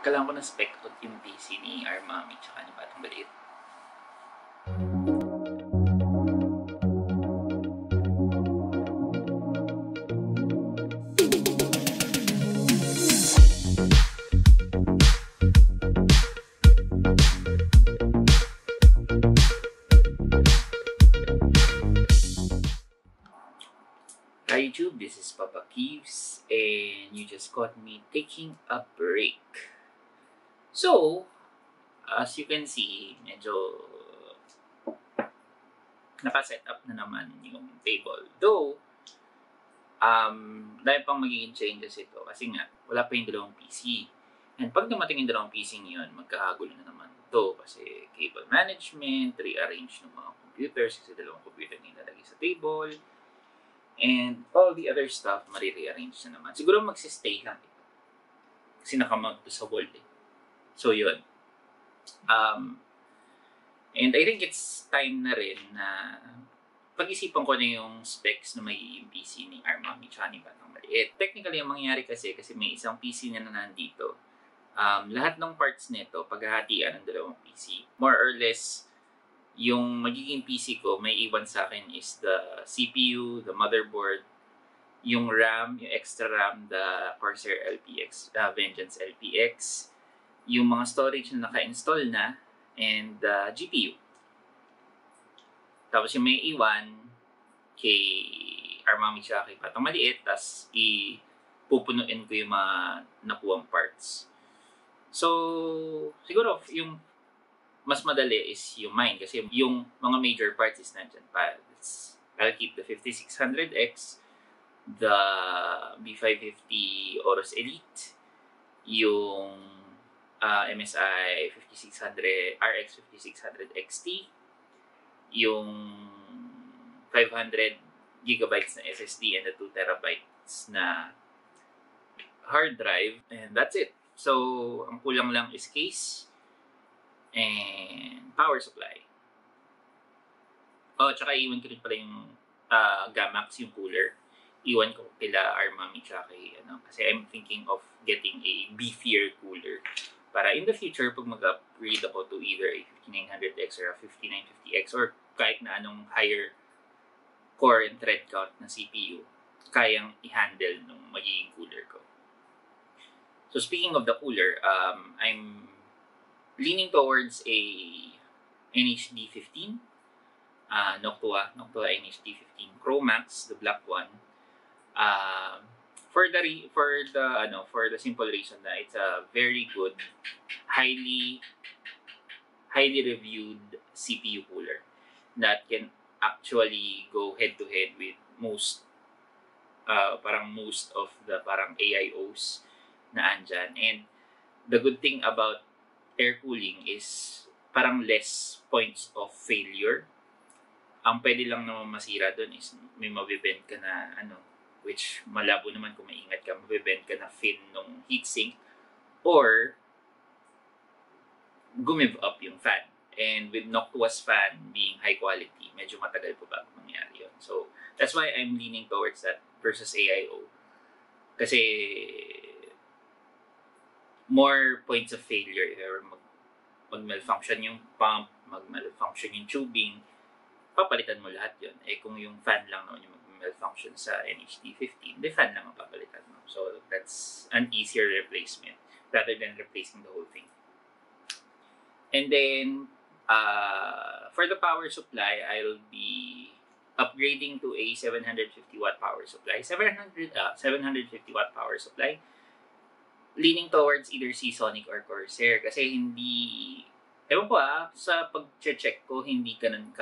Kailangan ko ng spec yung PC ni ARmomMY tsaka ni Batang Maliit. Hi YouTube, this is Papa Keeves, and you just caught me taking a break. So, as you can see, medyo naka-set up na naman yung table. Though, dahil pang magiging changes ito kasi nga, wala pa yung dalawang PC. And pag dumating yung dalawang PC yun, magkakagulo na naman ito kasi cable management, rearrange ng mga computers kasi dalawang computer na ilalagay sa table. And all the other stuff, marirearrange na naman. Siguro magsistay lang ito. Kasi nakamount to sa wall eh. So, yun. And I think it's time na rin na pag-isipan ko na yung specs na may PC ni ARmomMY tsaka ni Batang Maliit. Technically, ang mangyayari kasi may isang PC na nandito. Lahat ng parts nito, paghahatian ng dalawang PC. More or less, yung magiging PC ko, may iwan sa akin is the CPU, the motherboard, yung RAM, yung extra RAM, the Corsair LPX, Vengeance LPX, yung mga storage na naka-install na, and the GPU. Tapos yung may iwan kay ARmomMY siya kay Batang Maliit, tapos ipupunuin ko yung mga nakuwang parts. So, siguro yung mas madali is yung mine kasi yung mga major parts is nandyan pa. I'll keep the 5600X, the B550 Aorus Elite, yung MSI 5600 RX 5600 XT, yung 500 gigabytes na SSD and the 2 terabytes na hard drive, and that's it. So, ang kulang lang is case and power supply. Oh, tsaka iwan ko rin pala yung Gammaxx, yung cooler. Iwan ko kila ARmomMY tsaka kay kasi I'm thinking of getting a beefier cooler para in the future pag mag-upgrade ako to either a 5900X or a 5950X or kahit na anong higher core and thread count na CPU, kayang i-handle nung magiging cooler ko. So speaking of the cooler, I'm leaning towards a NHD15, Noctua NHD15 Pro Max, the black one. For the simple reason that it's a very good, highly reviewed CPU cooler that can actually go head to head with most of the AIOs na andyan. And the good thing about air cooling is parang less points of failure. Ang pwede lang naman masira doon is may mabibend ka na which malabo naman kung maingat ka, mabibend ka na fin ng heatsink or gumive up yung fan. And with Noctua's fan being high quality, medyo matagal po bago mangyari yun. So that's why I'm leaning towards that versus AIO. Kasi more points of failure or mag-malfunction yung pump, mag-malfunction yung tubing, papalitan mo lahat yun. Eh kung yung fan lang naman yung mag-malfunction sa NHD15, the fan lang ang papalitan mo. So that's an easier replacement rather than replacing the whole thing. And then, for the power supply, I'll be upgrading to a 750 watt power supply. 750 watt power supply. Leaning towards either Seasonic or Corsair kasi ewan ko sa pag-check ko, hindi ganun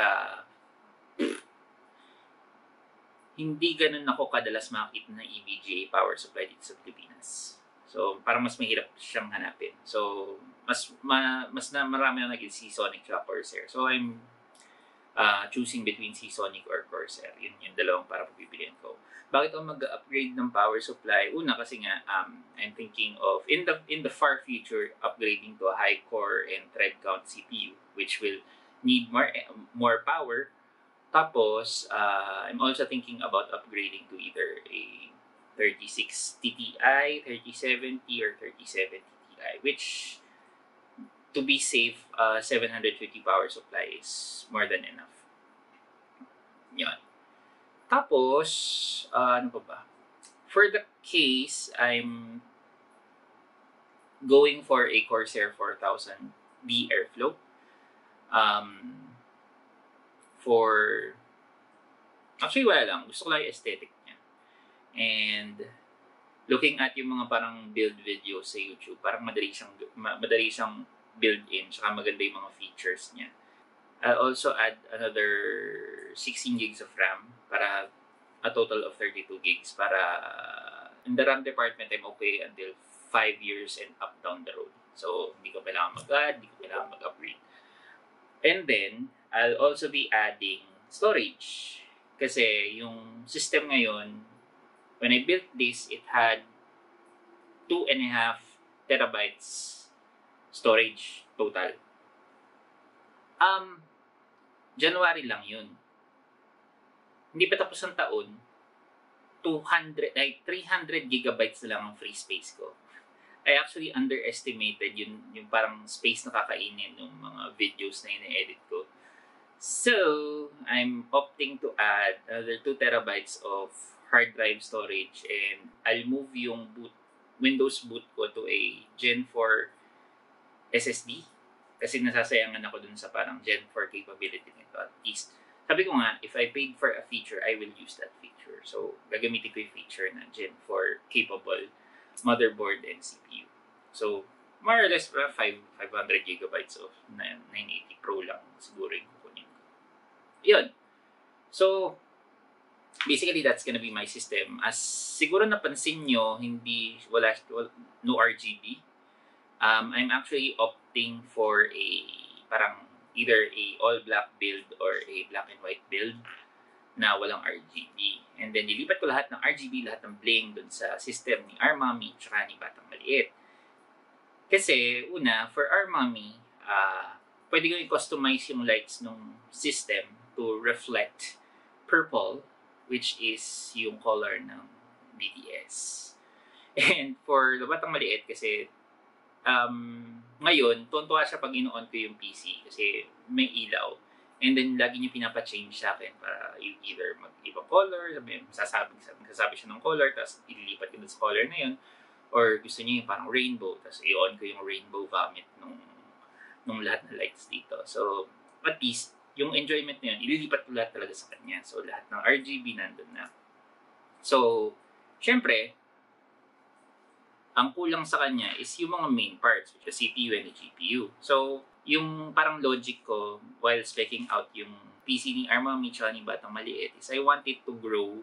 ako kadalas makakita ng EVGA power supply dito sa Pilipinas. So, parang mas mahirap siyang hanapin. So, marami na naging Seasonic at Corsair. So, I'm choosing between Seasonic or Corsair. Yun yung dalawang para pagpipilian ko. Bakit ako mag-upgrade ng power supply? Una kasi nga, I'm thinking of, in the far future, upgrading to a high core and thread count CPU, which will need more power. Tapos, I'm also thinking about upgrading to either a 36 TTI, 3070, or 3070 Ti. supply, which to be safe, 750 power supply is more than enough. Yun. Tapos, ano pa ba? For the case, I'm going for a Corsair 4000D Airflow. Actually, wala lang. Gusto ko lang yung aesthetic niya. And looking at yung mga parang build videos sa YouTube, parang madali siyang build-in, tsaka maganda yung mga features niya. I'll also add another 16 gigs of RAM para a total of 32 gigs para in the RAM department, I'm okay until 5 years and up down the road. So, hindi ko kailangan mag-add, hindi ko kailangan mag-upgrade. And then, I'll also be adding storage. Kasi yung system ngayon, when I built this, it had 2.5 terabytes storage total. January lang yun. Hindi pa tapos ang taon, 300 gigabytes na lang ang free space ko. I actually underestimated yung parang space na kakainin ng mga videos na ine-edit ko. So, I'm opting to add another 2 terabytes of hard drive storage, and I'll move yung Windows boot ko to a Gen 4 SSD kasi nasasayangan ako dun sa parang Gen 4 capability nito at least. Sabi ko nga, if I paid for a feature, I will use that feature. So, gagamitin ko yung feature na Gen 4 capable motherboard and CPU. So, more or less, 500 gigabytes of 980 Pro lang siguro yung kukunin ko. Yun. So, basically, that's gonna be my system. As siguro napansin nyo, no RGB. I'm actually opting for a parang either a all-black build or a black and white build na walang RGB. And then, nilipat ko lahat ng RGB, lahat ng bling dun sa system ni ARmomMY tsaka ni Batang Maliit. Kasi, una, for ARmomMY, pwede ko i-customize yung lights ng system to reflect purple, which is yung color ng BTS. And for the Batang Maliit, kasi ngayon, tuwan-tuwa siya pag ino-on ko yung PC kasi may ilaw. And then, lagi niya pinapa-change sa akin para either mag-ibang color, magsasabi siya ng color, tapos ililipat ko sa color na yun. Or gusto niya yung parang rainbow, tapos i-on ko yung rainbow gamit nung lahat ng lights dito. So, at least, yung enjoyment na yun, ililipat ko lahat talaga sa kanya. So, lahat ng RGB nandun na. So, syempre, ang kulang sa kanya is yung mga main parts, which is CPU and the GPU. So, yung parang logic ko while speccing out yung PC ni ARmomMY tsaka ni Batang Maliit is I wanted to grow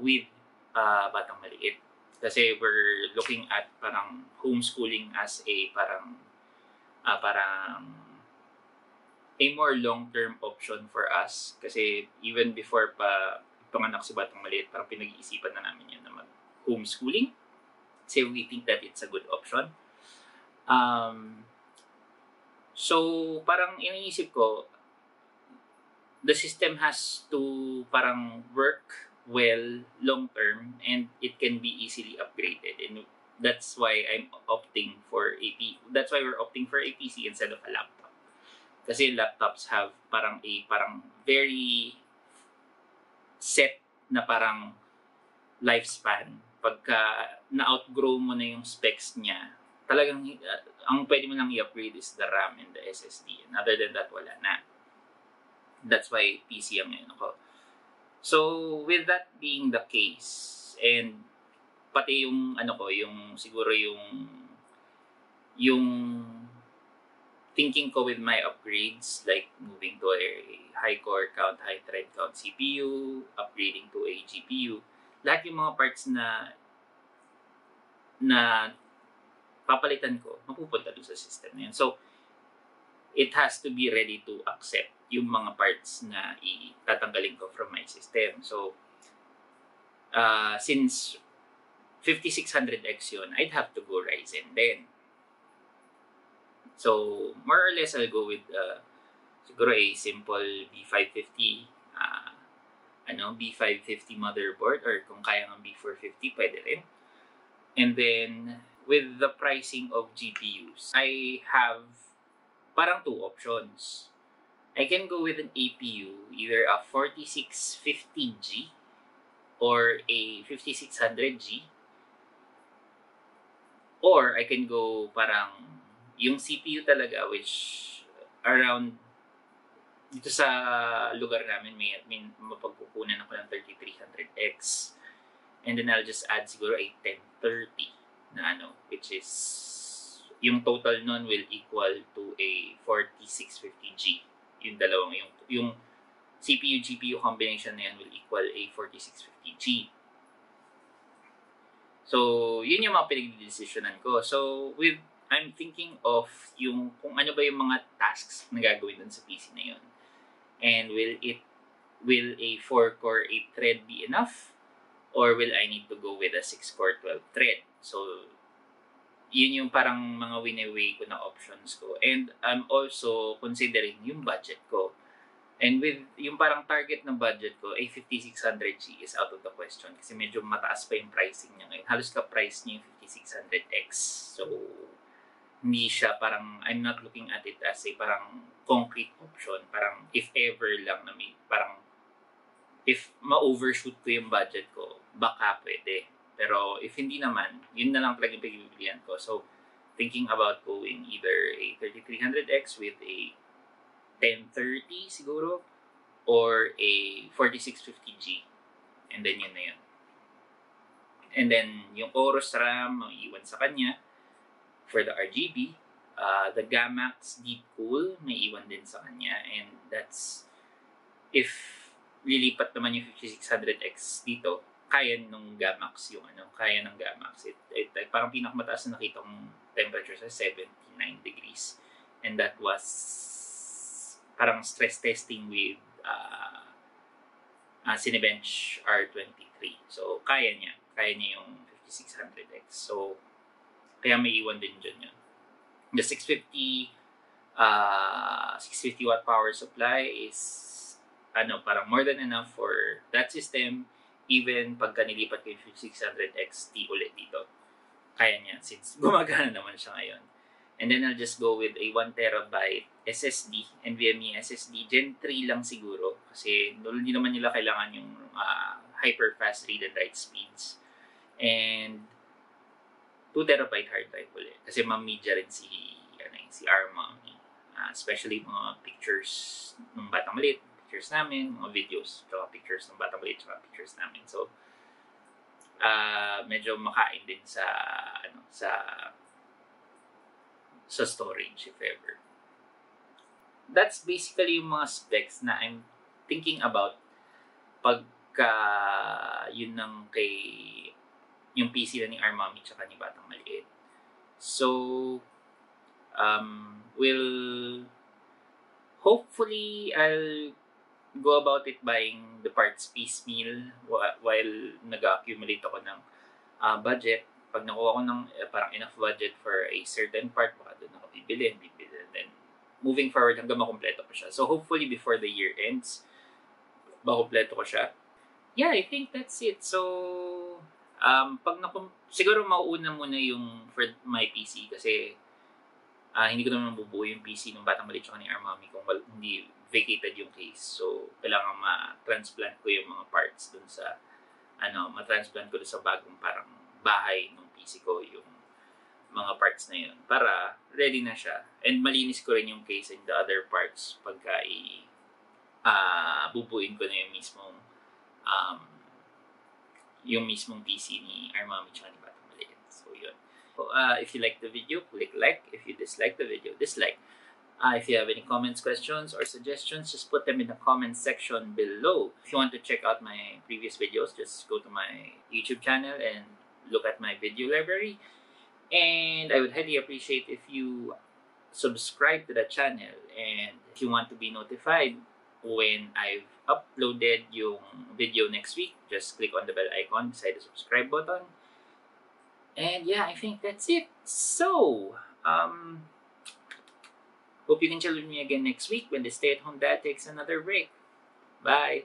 with Batang Maliit. Kasi we're looking at parang homeschooling as a parang a more long-term option for us. Kasi even before pa panganak si Batang Maliit, parang pinag-iisipan na namin yun na mag-homeschooling. So we think that it's a good option. So parang iniisip ko, the system has to parang work well long-term and it can be easily upgraded. And that's why we're opting for a PC instead of a laptop. Kasi laptops have parang very set na parang lifespan. Pagka na-outgrow mo na yung specs niya, talagang ang pwede mo lang i-upgrade is the RAM and the SSD. And other than that, wala na. That's why PC ang ngayon ako. So, with that being the case, and pati yung siguro yung thinking ko with my upgrades, like moving to a high core count, high thread count CPU, upgrading to a GPU, lahat yung mga parts na papalitan ko, mapupunta doon sa system na yun. So, it has to be ready to accept yung mga parts na itatanggalin ko from my system. So, since 5600X yun, I'd have to go Ryzen then. So, more or less, I'll go with siguro a simple B550 B550 motherboard, or kung kaya ng B450, pwede rin. And then, with the pricing of GPUs, I have parang two options. I can go with an APU, either a 4650G or a 5600G, or I can go parang yung CPU talaga, which around dito sa lugar namin may mapagkukunan ako ng 3300X, and then I'll just add siguro a 1030 na which is yung total nun will equal to a 4650G. Yung dalawang yung CPU GPU combination na yan will equal a 4650G. So yun yung mga pinag-decisionan ko. So I'm thinking of yung kung ano ba yung mga tasks na gagawin dun sa PC na yun. And will a 4-core 8-thread be enough? Or will I need to go with a 6-core 12-thread? So, yun yung parang mga wini-weigh ko na options ko. And I'm also considering yung budget ko. And with yung parang target ng budget ko, a 5600G is out of the question kasi medyo mataas pa yung pricing niya ngayon. Halos ka-price niya yung 5600X. So, hindi siya parang, I'm not looking at it as a parang concrete option. Parang if ever lang na may, parang if ma-overshoot ko yung budget ko, baka pwede. Pero if hindi naman, yun na lang talagang pagbibilihan ko. So, thinking about going either a 3300X with a 1030 siguro, or a 4650G. And then yun na yun. And then yung Aorus Ram, iwan sa kanya for the RGB. The Gammaxx DeepCool, may iwan din sa kanya. And that's, if lilipat naman yung 5600X dito, kaya nung Gammaxx yung kaya ng Gammaxx. It parang pinakamataas na nakita kong temperature sa 79 degrees. And that was parang stress testing with Cinebench R23. So, kaya niya yung 5600X. So, kaya may iwan din dyan yun. The 650 watt power supply is parang more than enough for that system. Even pagka nilipat ko yung 5600XT ulit dito, kaya niya since gumagana naman siya ngayon. And then I'll just go with a 1TB SSD, NVMe SSD, Gen 3 lang siguro. Kasi hindi naman nila kailangan yung hyper-fast read and write speeds. And 2TB hard drive ulit. Kasi ma-media rin si ARmomMY. Especially mga pictures ng batang maliit, pictures namin, mga videos, tsaka pictures ng batang maliit, tsaka pictures namin. So, medyo makain din sa storage if ever. That's basically yung mga specs na I'm thinking about pagka yun ng yung PC na ni ARmomMY tsaka ni batang maliit. So, hopefully I'll go about it buying the parts piecemeal while nag-accumulate ako ng budget. Pag nakuha ko ng parang enough budget for a certain part, baka doon ako bibili, then moving forward hanggang makompleto ko siya. So hopefully before the year ends, makompleto ko siya. Yeah, I think that's it. So, siguro mauuna muna yung for my PC kasi hindi ko naman mabubuo yung PC ng batang maliit tsaka ni ARmomMY kung hindi vacated yung case. So, kailangan ma-transplant ko yung mga parts dun sa ma-transplant ko dun sa bagong parang bahay ng PC ko yung mga parts na yun para ready na siya. And malinis ko rin yung case and the other parts pagka bubuin ko na yung mismong PC ni ARmomMY tsaka ni batang maliit. So, yun. So, if you like the video, click like. If you dislike the video, dislike. If you have any comments, questions, or suggestions, just put them in the comments section below. If you want to check out my previous videos, just go to my YouTube channel and look at my video library. And I would highly appreciate if you subscribe to the channel. And if you want to be notified when I've uploaded yung video next week, just click on the bell icon beside the subscribe button. And yeah, I think that's it. So, hope you can chill with me again next week when the stay-at-home dad takes another break. Bye!